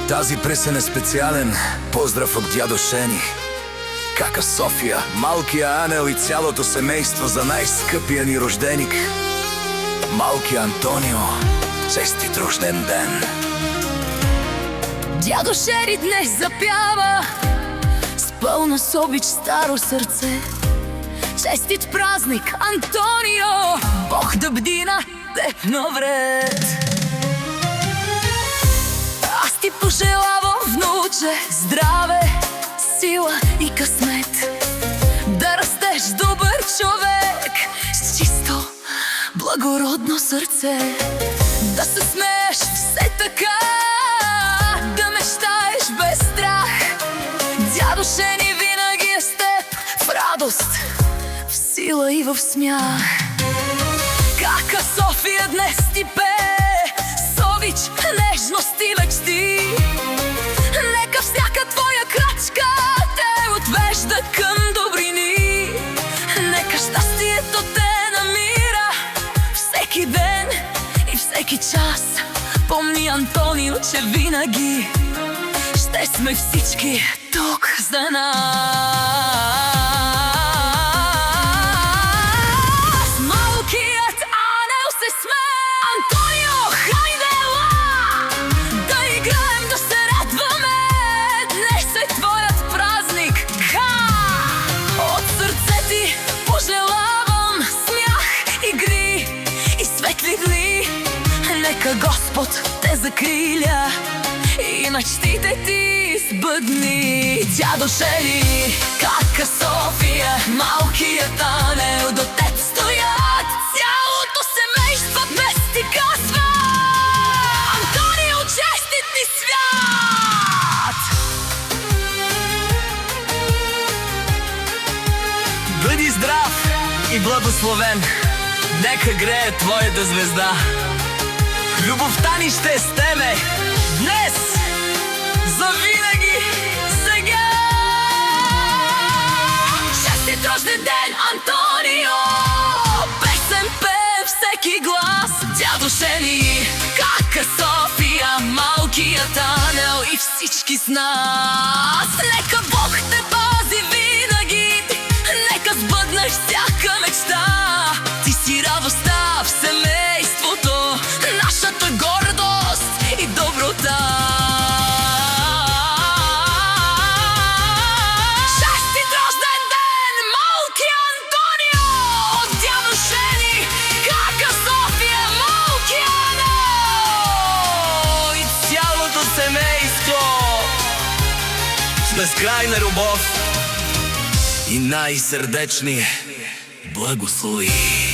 Тази пресен е специален поздрав от дядо Шени, кака София, малкия Анел и цялото семейство за най-скъпия ни рожденик, малкия Антонио. Честит рожден ден! Дядо Шери днес запява с пълна с обич старо сърце. Честит празник, Антонио! Бог да бди над теб навред. Аз ти пожелавам, внуче, здраве, сила и късмет, да растеш добър човек с чисто, благородно сърце, да се смееш все така, да мечтаеш без страх. Дядо Шени винаги е с теб в радост, в сила и в смях. Кака София днес ти пее с обич, нежност и мечти. Нека всяка твоя крачка те отвежда към добрини. Нека щастието те намира всеки ден и всеки час. Помни, Антонио, че винаги ще сме всички тук за нас. Малкият Анел се смее. Антонио, хайде ела, да играем, да се радваме. Днес е твоят празник. От сърце ти пожелавам смях, игри и светли дни. Нека Господ те закриля и мечтите ти сбъдни. Дядо Шени, кака София, малкият Анел до теб стоят. Цялото семейство днес ти казва: Антонио, честит ни свят! Бъди здрав и благословен, нека грее твоята звезда. Любовта ни ще е с тебе днес, завинаги, сега. Честит рожден ден, Антонио! Песен пее всеки глас. Дядо Шени, кака София, малкият Анел и всички с нас. Нека Бог те пази винаги, нека сбъднеш всяка мечта. Ти си радостта в семейството, нашата гордост и доброта. Честит рожден ден, малки Антонио! От дядо Шени, кака София, малки Анел И цялото семейство с безкрайна любов и най-сърдечни благослови.